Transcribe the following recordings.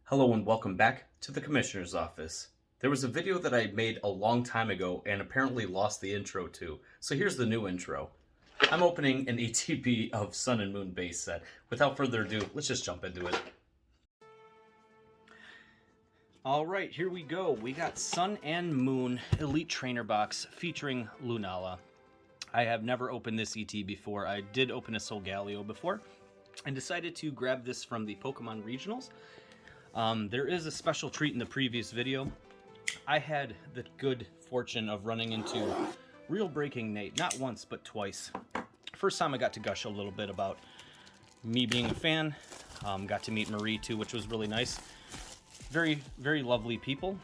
Hello and welcome back to the Commissioner's Office. There was a video that I made a long time ago and apparently lost the intro to, so here's the new intro. I'm opening an ETB of Sun and Moon Base Set. Without further ado, let's just jump into it. Alright, here we go. We got Sun and Moon Elite Trainer Box featuring Lunala. I have never opened this ET before. I did open a Solgaleo before and decided to grab this from the Pokemon Regionals. There is a special treat in the previous video. I had the good fortune of running into Real Breaking Nate, not once, but twice. First time I got to gush a little bit about me being a fan. Got to meet Marie too, which was really nice. Very, very lovely people.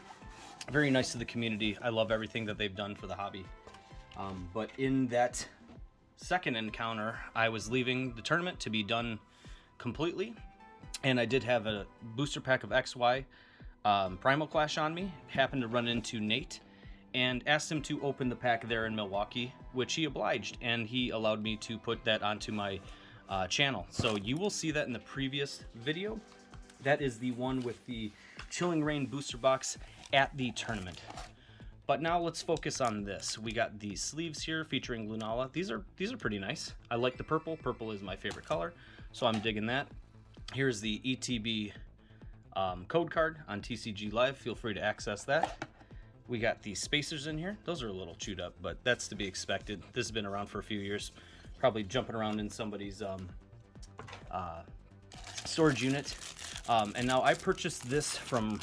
Very nice to the community. I love everything that they've done for the hobby. But in that second encounter, I was leaving the tournament to be done completely. And I did have a booster pack of XY Primal Clash on me. Happened to run into Nate and asked him to open the pack there in Milwaukee, which he obliged, and he allowed me to put that onto my channel. So you will see that in the previous video. That is the one with the Chilling Reign booster box at the tournament. But now let's focus on this. We got the sleeves here featuring Lunala. These are pretty nice. I like the purple. Purple is my favorite color, so I'm digging that. Here's the ETB code card on TCG Live. Feel free to access that. We got the spacers in here. Those are a little chewed up, but that's to be expected. This has been around for a few years. Probably jumping around in somebody's storage unit. And now I purchased this from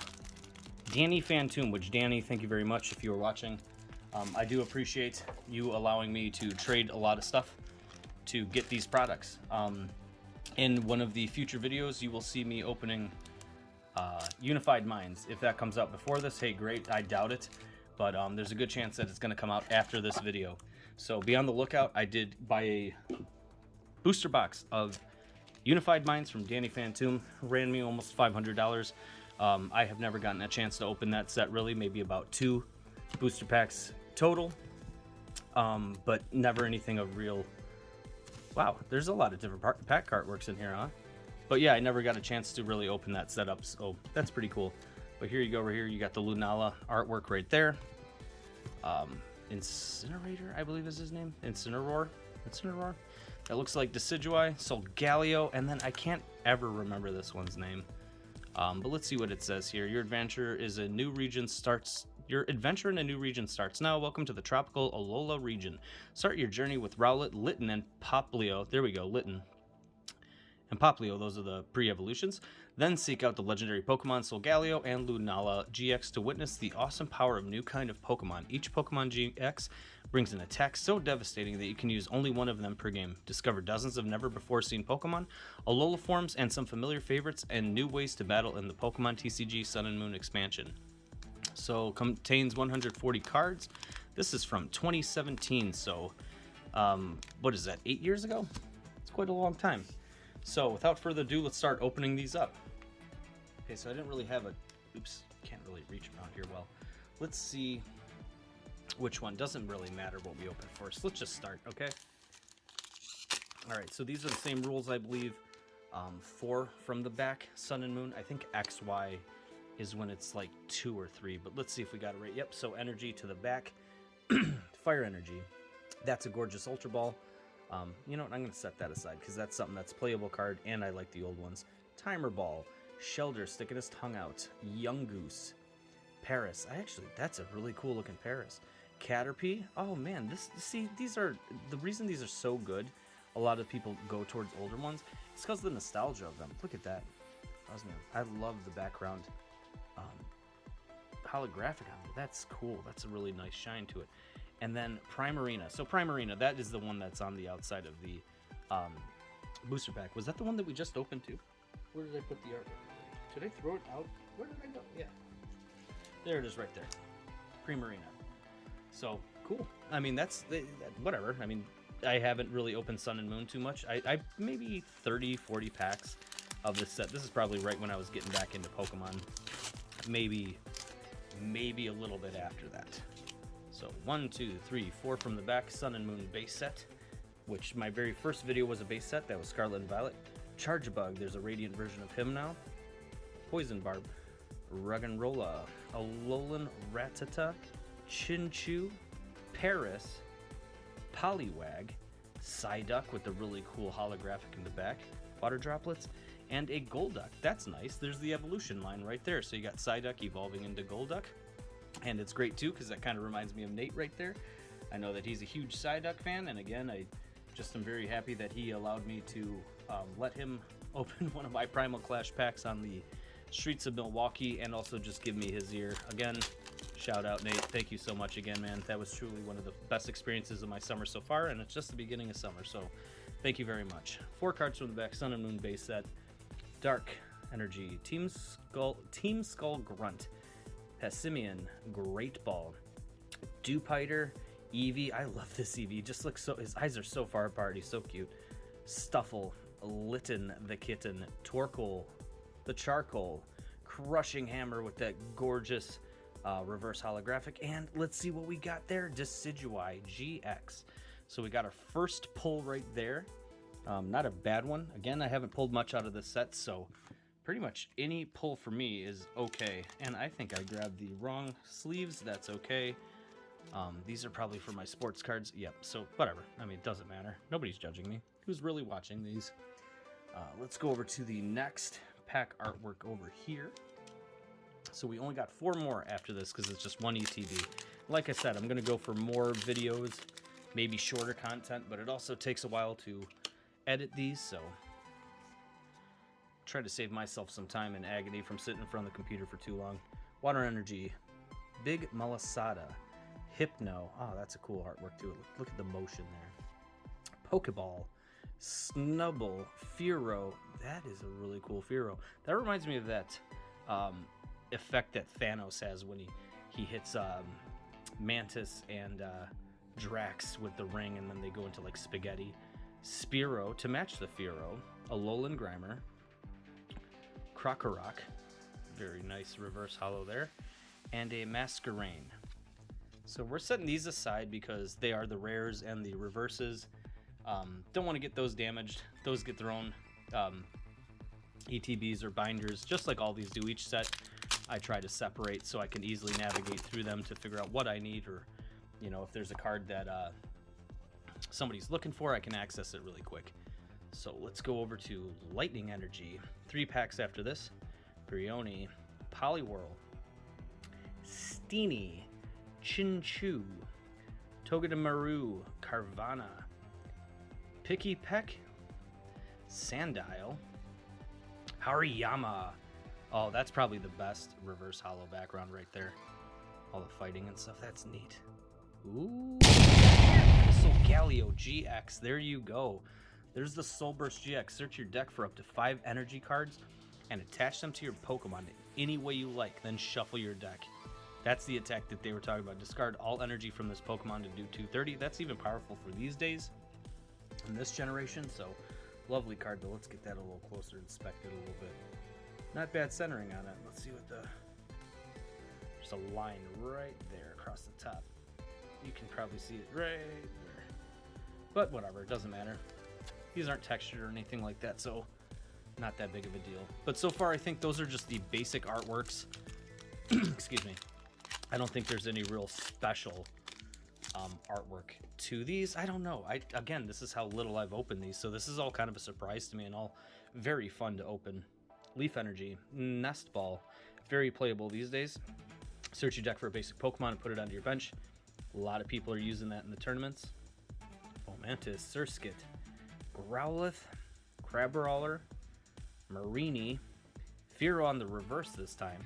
Danny Phantom, which Danny, thank you very much if you were watching. I do appreciate you allowing me to trade a lot of stuff to get these products. In one of the future videos, you will see me opening Unified Minds. If that comes out before this, hey, great. I doubt it, but there's a good chance that it's going to come out after this video. So be on the lookout. I did buy a booster box of Unified Minds from Danny Phantom. Ran me almost $500. I have never gotten a chance to open that set, really. Maybe about 2 booster packs total, but never anything of real. Wow, there's a lot of different pack artworks in here, huh? But yeah, I never got a chance to really open that setup, so that's pretty cool. But here you go, right here, you got the Lunala artwork right there. Incinerator, I believe is his name. Incineroar. That looks like Decidueye, Solgaleo, and then I can't ever remember this one's name. But let's see what it says here. Your adventure in a new region starts now. Welcome to the tropical Alola region. Start your journey with Rowlet, Litten, and Poplio. There we go, Litten and Poplio, those are the pre-evolutions. Then seek out the legendary Pokemon Solgaleo and Lunala GX to witness the awesome power of new kind of Pokemon. Each Pokemon GX brings an attack so devastating that you can use only one of them per game. Discover dozens of never-before-seen Pokemon, Alola forms, and some familiar favorites, and new ways to battle in the Pokemon TCG Sun and Moon expansion. So contains 140 cards. This is from 2017, so what is that, 8 years ago? It's quite a long time. So without further ado, let's start opening these up. Okay, so I didn't really have a, oops, can't really reach around here well. Let's see which one. Doesn't really matter what we open first. Let's just start, okay? All right, so these are the same rules, I believe. 4 from the back, Sun and Moon. I think XY is when it's like 2 or 3, but let's see if we got it right. Yep, so energy to the back. Fire energy. That's a gorgeous Ultra Ball. You know what, I'm going to set that aside because that's something that's a playable card, and I like the old ones. Timer Ball, Shelder sticking his tongue out, Young Goose, Paris. That's a really cool looking Paris. Caterpie. Oh man, these are, the reason these are so good, a lot of people go towards older ones, it's because of the nostalgia of them. Look at that. I love the background holographic on it. That's cool. That's a really nice shine to it. And then Primarina. So Primarina, that is the one that's on the outside of the booster pack. Was that the one that we just opened too? Where did I put the art? Did I throw it out? Where did I go? Yeah. There it is right there. Primarina. So, cool. I mean, that's whatever. I mean, I haven't really opened Sun and Moon too much. I maybe 30, 40 packs of this set. This is probably right when I was getting back into Pokemon. Maybe a little bit after that. So 1, 2, 3, 4 from the back, Sun and Moon base set, which my very first video was a base set. That was Scarlet and Violet. Chargebug, there's a Radiant version of him now. Poison Barb, Ruggenrola, Alolan Rattata, Chinchou, Paris, Poliwag, Psyduck with the really cool holographic in the back, water droplets, and a Golduck. That's nice. There's the evolution line right there. So you got Psyduck evolving into Golduck. And it's great too, because that kind of reminds me of Nate right there. I know that he's a huge Psyduck fan, and again, I just am very happy that he allowed me to let him open one of my Primal Clash packs on the streets of Milwaukee, and also just give me his ear. Again, shout out, Nate. Thank you so much again, man. That was truly one of the best experiences of my summer so far, and it's just the beginning of summer, so thank you very much. 4 cards from the back, Sun and Moon base set. Dark Energy, Team Skull Grunt, Passimian, Great Ball, Dewpider, Eevee. I love this Eevee. Just looks so, his eyes are so far apart. He's so cute. Stuffle, Litten the Kitten, Torkoal, the Charcoal, Crushing Hammer with that gorgeous reverse holographic, and let's see what we got there. Decidueye GX. So we got our first pull right there. Not a bad one. Again, I haven't pulled much out of this set, so pretty much any pull for me is okay. And I think I grabbed the wrong sleeves. That's okay. These are probably for my sports cards. Yep, so whatever. I mean, it doesn't matter. Nobody's judging me. Who's really watching these? Let's go over to the next pack artwork over here. So we only got 4 more after this because it's just one ETB. Like I said, I'm going to go for more videos, maybe shorter content, but it also takes a while to edit these, so try to save myself some time and agony from sitting in front of the computer for too long. Water Energy, Big Malasada, Hypno. Oh, that's a cool artwork too. Look at the motion there. Pokeball, Snubble, Fearow. That is a really cool Fearow. That reminds me of that effect that Thanos has when he hits Mantis and Drax with the ring, and then they go into like spaghetti. Spearow to match the Fearow, Alolan Grimer, Krokorok, very nice reverse holo there, and a Masquerain. So we're setting these aside because they are the rares and the reverses. Don't want to get those damaged. Those get their own ETBs or binders, just like all these do. Each set I try to separate so I can easily navigate through them to figure out what I need, or if there's a card that somebody's looking for, I can access it really quick. So let's go over to Lightning Energy. 3 packs after this. Brioni, Poliwhirl, Steenie, Chinchou, Togedemaru, Carvana, Picky Peck, Sandile, Hariyama. Oh, that's probably the best reverse holo background right there. All the fighting and stuff, that's neat. Ooh, Solgaleo GX, there you go. There's the Soul Burst GX. Search your deck for up to 5 energy cards and attach them to your Pokemon any way you like, then shuffle your deck. That's the attack that they were talking about. Discard all energy from this Pokemon to do 230. That's even powerful for these days in this generation, so lovely card, but let's get that a little closer, inspect it a little bit. Not bad centering on it. Let's see what there's a line right there across the top. You can probably see it right there. But whatever, it doesn't matter. These aren't textured or anything like that, so not that big of a deal. But so far, I think those are just the basic artworks. Excuse me. I don't think there's any real special artwork to these. I don't know. Again, this is how little I've opened these, so this is all kind of a surprise to me and all very fun to open. Leaf Energy, Nest Ball, very playable these days. Search your deck for a basic Pokemon and put it onto your bench. A lot of people are using that in the tournaments. Fomantis, Surskit, Growlithe, Crabrawler, Marini, Fearow on the reverse this time.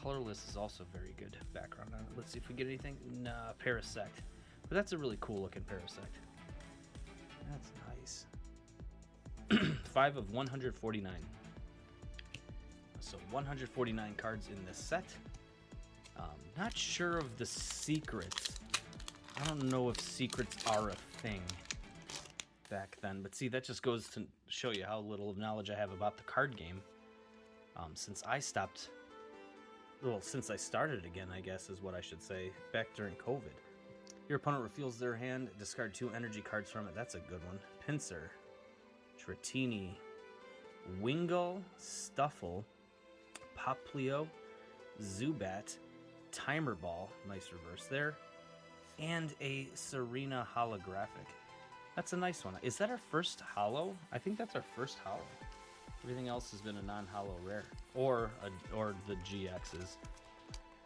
Colorless is also very good background on it. Let's see if we get anything. Nah, Parasect. But that's a really cool looking Parasect. That's nice. 5 of 149. So 149 cards in this set. Not sure of the secrets. I don't know if secrets are a thing back then, but see, that just goes to show you how little knowledge I have about the card game. Since I started again, I guess is what I should say, back during COVID. Your opponent reveals their hand, discard 2 energy cards from it. That's a good one. Pinsir, Tratini, Wingull, Stuffle, Poplio, Zubat, Timer Ball, nice reverse there, and a Serena holographic. That's a nice one. Is that our first holo? I think that's our first holo. Everything else has been a non-holo rare, or the GXs.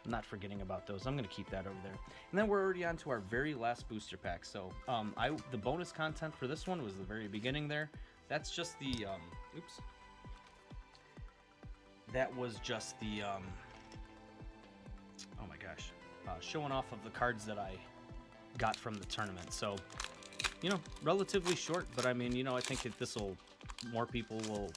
I'm not forgetting about those. I'm gonna keep that over there. And then we're already on to our very last booster pack. So the bonus content for this one was the very beginning there. That's just the oops. That was just the oh my gosh, showing off of the cards that I got from the tournament. So, you know, relatively short, but I mean, you know, I think this will, more people will,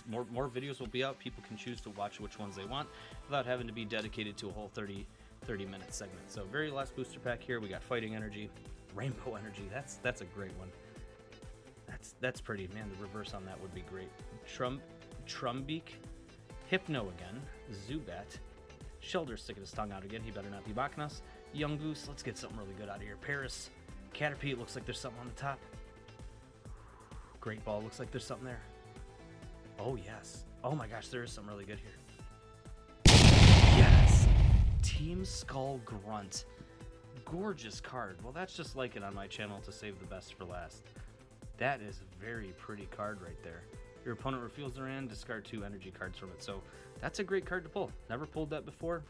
more videos will be out. People can choose to watch which ones they want without having to be dedicated to a whole 30-minute segment. So very last booster pack here, we got Fighting Energy, Rainbow Energy. That's a great one. That's pretty, man. The reverse on that would be great. Trumbeak, Hypno again, Zubat, Shelter sticking his tongue out again. He better not be mocking us. Young Goose, let's get something really good out of here. Paris, Caterpie, looks like there's something on the top. Great Ball, looks like there's something there. Oh, yes. Oh my gosh, there is something really good here. Yes! Team Skull Grunt. Gorgeous card. Well, that's just like it on my channel to save the best for last. That is a very pretty card right there. Your opponent reveals their hand, discard 2 energy cards from it. So that's a great card to pull. Never pulled that before.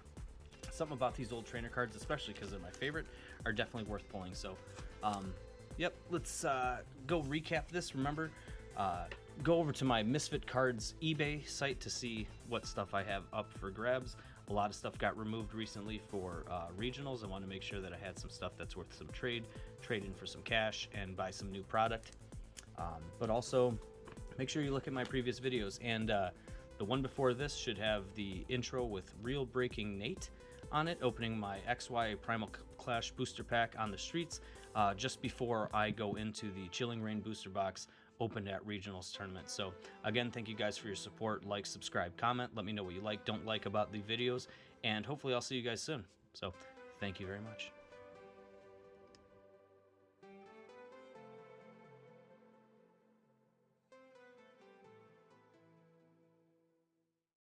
Something about these old trainer cards, especially because they're my favorite, are definitely worth pulling. So, yep, let's go recap this. Remember, go over to my Misfit Cards eBay site to see what stuff I have up for grabs. A lot of stuff got removed recently for regionals. I want to make sure that I had some stuff that's worth some trade in for some cash, and buy some new product. But also, make sure you look at my previous videos. And the one before this should have the intro with Real Breaking Nate on it, opening my XY Primal Clash booster pack on the streets just before I go into the Chilling Reign booster box opened at regionals tournament. So again, thank you guys for your support. Like, subscribe, comment, let me know what you like, don't like about the videos, and hopefully I'll see you guys soon. So thank you very much.